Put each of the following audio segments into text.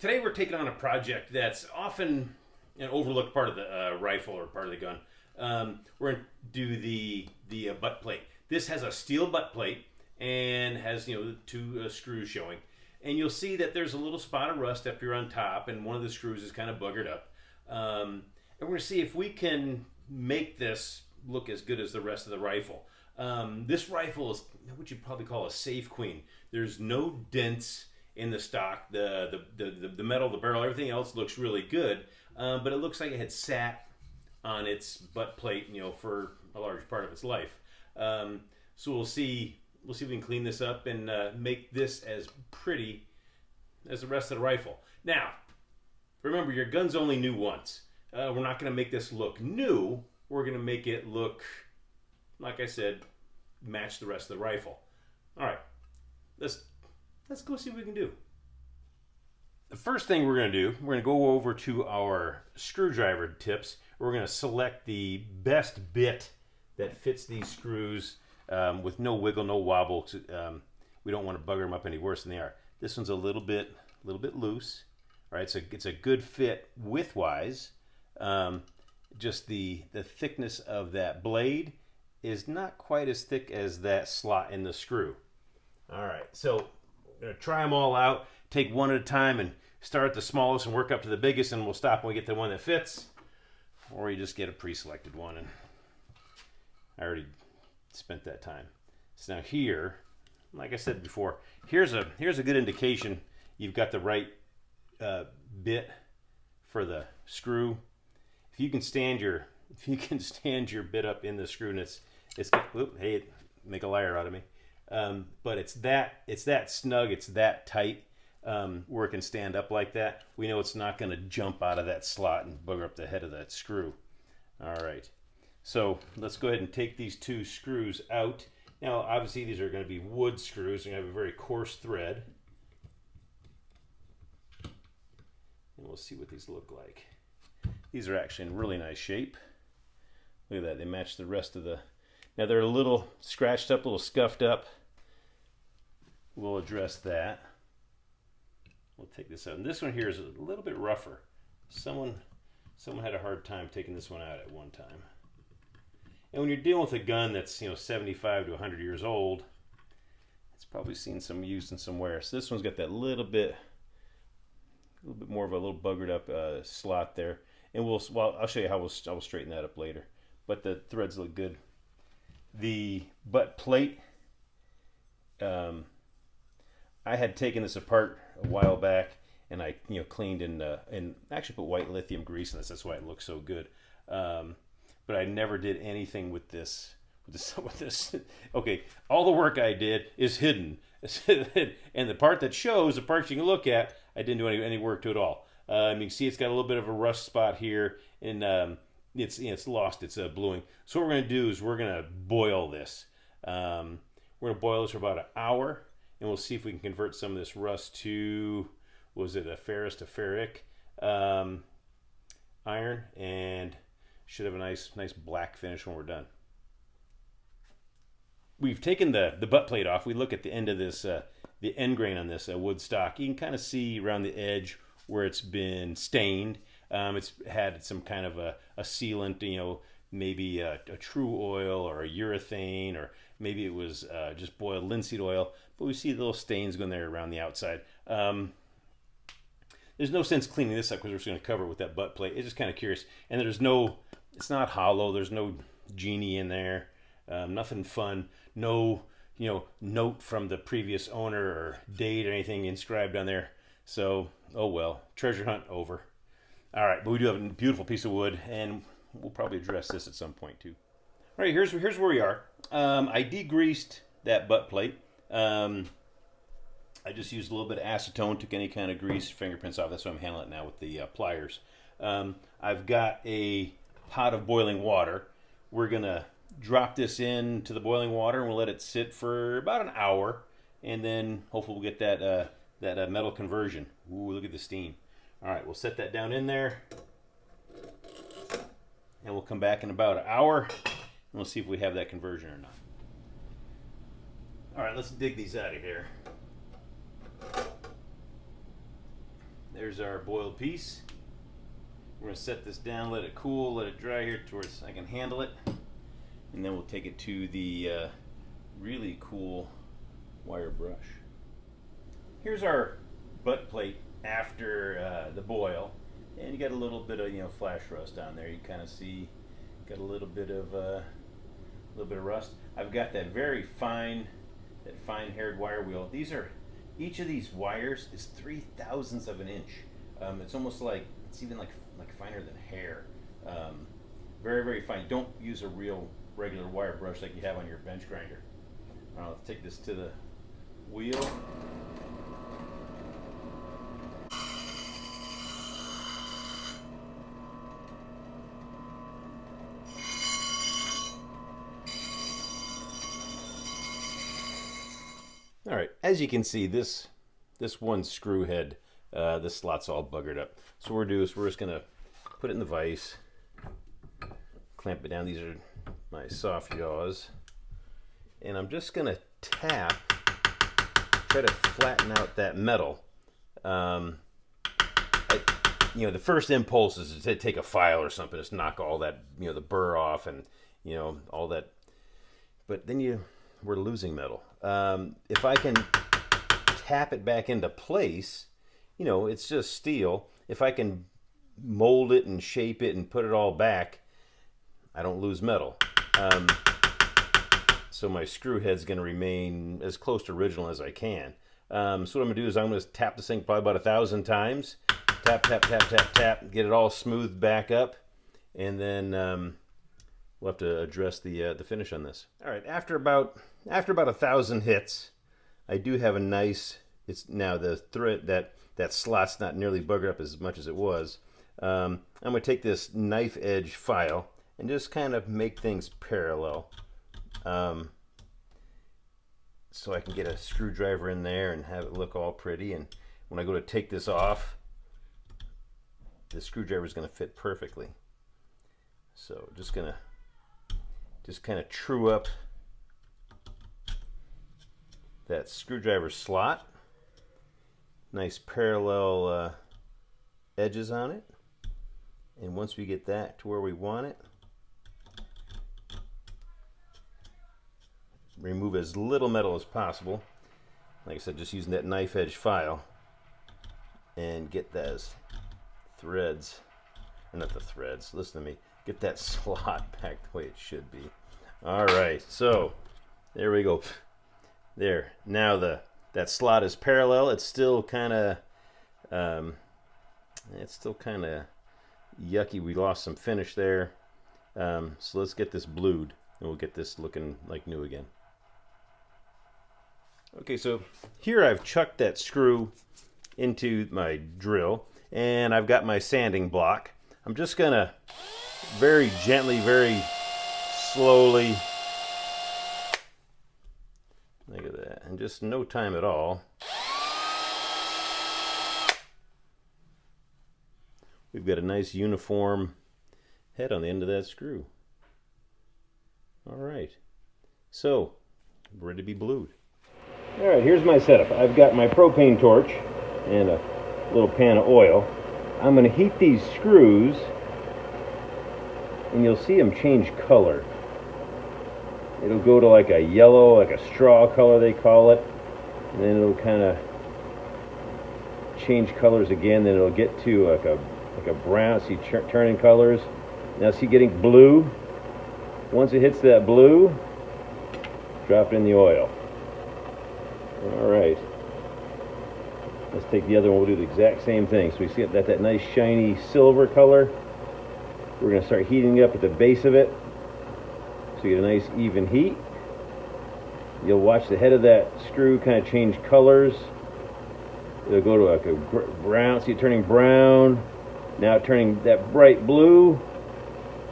Today we're taking on a project that's often an overlooked part of the rifle or part of the gun. We're going to do the butt plate. This has a steel butt plate and has two screws showing. And you'll see that there's a little spot of rust up here on top, and one of the screws is kind of buggered up. And we're going to see if we can make this look as good as the rest of the rifle. This rifle is what you'd probably call a safe queen. There's no dents in the stock. The metal, the barrel, everything else looks really good, but it looks like it had sat on its butt plate, for a large part of its life. So we'll see if we can clean this up and make this as pretty as the rest of the rifle. Now, remember, your gun's only new once. We're not going to make this look new. We're going to make it look, like I said, match the rest of the rifle. All right, let's go see what we can do. The first thing we're going to do, we're going to go over to our screwdriver tips. We're going to select the best bit that fits these screws with no wiggle, no wobble. We don't want to bugger them up any worse than they are. This one's a little bit loose. All right, so it's a good fit widthwise. Just the thickness of that blade is not quite as thick as that slot in the screw. All right, so we're going to try them all out, take one at a time, and start at the smallest and work up to the biggest, and we'll stop when we get the one that fits, or you just get a pre-selected one. And I already spent that time. So now here, like I said before, here's a good indication you've got the right bit for the screw. If you can stand your bit up in the screw, and it's hey, make a liar out of me. But it's that snug, it's that tight, where it can stand up like that. We know it's not going to jump out of that slot and bugger up the head of that screw. All right, so let's go ahead and take these two screws out. Now, obviously, these are going to be wood screws. They're going to have a very coarse thread. And we'll see what these look like. These are actually in really nice shape. Look at that, they match the rest of the... Now they're a little scratched up, a little scuffed up. We'll address that. We'll take this out. And this one here is a little bit rougher. Someone had a hard time taking this one out at one time. And when you're dealing with a gun that's 75 to 100 years old, it's probably seen some use in some wear. So this one's got that little bit more of a little buggered up slot there. And I'll show you how I will straighten that up later. But the threads look good. The butt plate, I had taken this apart a while back, and I cleaned and actually put white lithium grease in this. That's why it looks so good. But I never did anything with this. Okay, all the work I did is hidden, and the part that shows, the part you can look at, I didn't do any work to it at all. You can see it's got a little bit of a rust spot here, and it's lost its bluing. So what we're going to do is we're going to boil this. We're going to boil this for about an hour, and we'll see if we can convert some of this rust to, a ferrous to ferric iron, and should have a nice black finish when we're done. We've taken the butt plate off. We look at the end of this, the end grain on this wood stock. You can kind of see around the edge where it's been stained. It's had some kind of a sealant, maybe a true oil or a urethane, or maybe it was just boiled linseed oil. But we see the little stains going there around the outside. There's no sense cleaning this up because we're just going to cover it with that butt plate. It's just kind of curious. And it's not hollow. There's no genie in there. Nothing fun. No, note from the previous owner or date or anything inscribed on there. So, oh well, treasure hunt over. All right, but we do have a beautiful piece of wood, and we'll probably address this at some point too. All right, here's where we are. I degreased that butt plate. I just used a little bit of acetone, took any kind of grease, fingerprints off. That's why I'm handling it now with the pliers. I've got a pot of boiling water. We're gonna drop this into the boiling water, and we'll let it sit for about an hour, and then hopefully we'll get that metal conversion. Ooh, look at the steam. All right, we'll set that down in there, and we'll come back in about an hour, and we'll see if we have that conversion or not. All right, let's dig these out of here. there's our boiled piece. We're going to set this down, let it cool, let it dry here towards I can handle it. And then we'll take it to the really cool wire brush. Here's our butt plate after the boil. And you got a little bit of flash rust on there. You kind of see got a little bit of rust. I've got that very fine haired wire wheel. Each of these wires is 3/1000ths of an inch. It's almost like it's even like finer than hair. Very, very fine. Don't use a real regular wire brush like you have on your bench grinder. Let's take this to the wheel. All right, as you can see, this one screw head, this slot's all buggered up. So what we're doing is we're just gonna put it in the vise, clamp it down. These are my soft jaws, and I'm just gonna tap, try to flatten out that metal. The first impulse is to take a file or something, just knock all that, the burr off and all that. But then we're losing metal. If I can tap it back into place, it's just steel. If I can mold it and shape it and put it all back, I don't lose metal. So my screw head's going to remain as close to original as I can. So what I'm going to do is I'm going to tap this thing probably about 1,000 times. Tap, tap, tap, tap, tap. Get it all smoothed back up. And then we'll have to address the finish on this. All right, after about 1,000 hits, I do have a nice. It's now the thread that slot's not nearly buggered up as much as it was. I'm going to take this knife edge file and just kind of make things parallel, so I can get a screwdriver in there and have it look all pretty. And when I go to take this off, the screwdriver is going to fit perfectly. So just kind of true up that screwdriver slot. Nice parallel edges on it. And once we get that to where we want it, remove as little metal as possible. Like I said, just using that knife edge file, and get those threads, or not the threads, listen to me, get that slot back the way it should be. All right, so there we go. There, now that slot is parallel. It's still kind of yucky. We lost some finish there. So let's get this blued, and we'll get this looking like new again. Okay, so here I've chucked that screw into my drill, and I've got my sanding block. I'm just gonna very gently, very slowly, look at that, and just no time at all. We've got a nice uniform head on the end of that screw. All right, so we're ready to be blued. All right, here's my setup. I've got my propane torch and a little pan of oil. I'm going to heat these screws, and you'll see them change color. It'll go to like a yellow, like a straw color they call it, and then it'll kind of change colors again. Then it'll get to like a brown. See, turning colors. Now see, getting blue. Once it hits that blue, drop it in the oil. All right. Let's take the other one. We'll do the exact same thing. So we see that nice shiny silver color. We're going to start heating it up at the base of it, so you get a nice even heat. You'll watch the head of that screw kind of change colors. It'll go to like a brown. See it turning brown. Now turning that bright blue,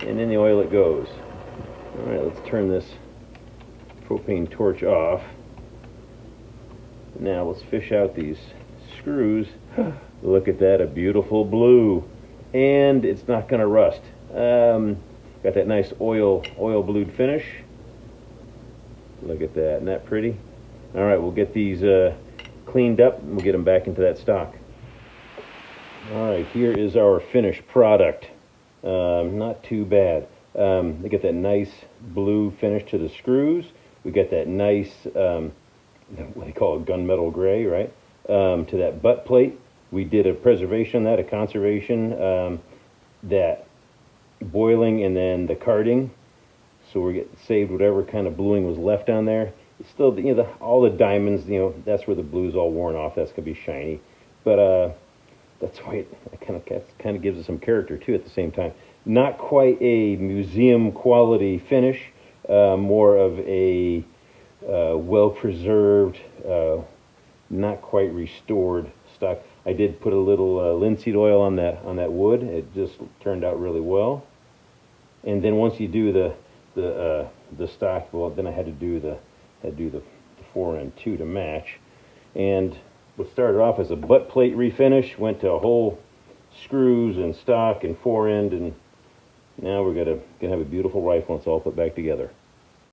and in the oil it goes. All right, let's turn this propane torch off. Now let's fish out these screws. Look at that, a beautiful blue, and it's not going to rust. Got that nice oil blued finish. Look at that, isn't that pretty? All right, we'll get these cleaned up and we'll get them back into that stock. All right, here is our finished product. Not too bad. They get that nice blue finish to the screws. We got that nice, what they call it, gunmetal gray, right? To that butt plate. We did a preservation on that, a conservation, that boiling and then the carding. So we're getting saved whatever kind of bluing was left on there. It's still, all the diamonds, that's where the blue's all worn off. That's gonna be shiny, but that's why it kind of gives it some character too. At the same time, not quite a museum quality finish, more of a well preserved, not quite restored stock. I did put a little linseed oil on that wood. It just turned out really well. And then once you do the stock, well, then I had to do the fore end too to match. And what started off as a butt plate refinish went to a whole screws and stock and fore end, and now we're gonna have a beautiful rifle, and it's all put back together.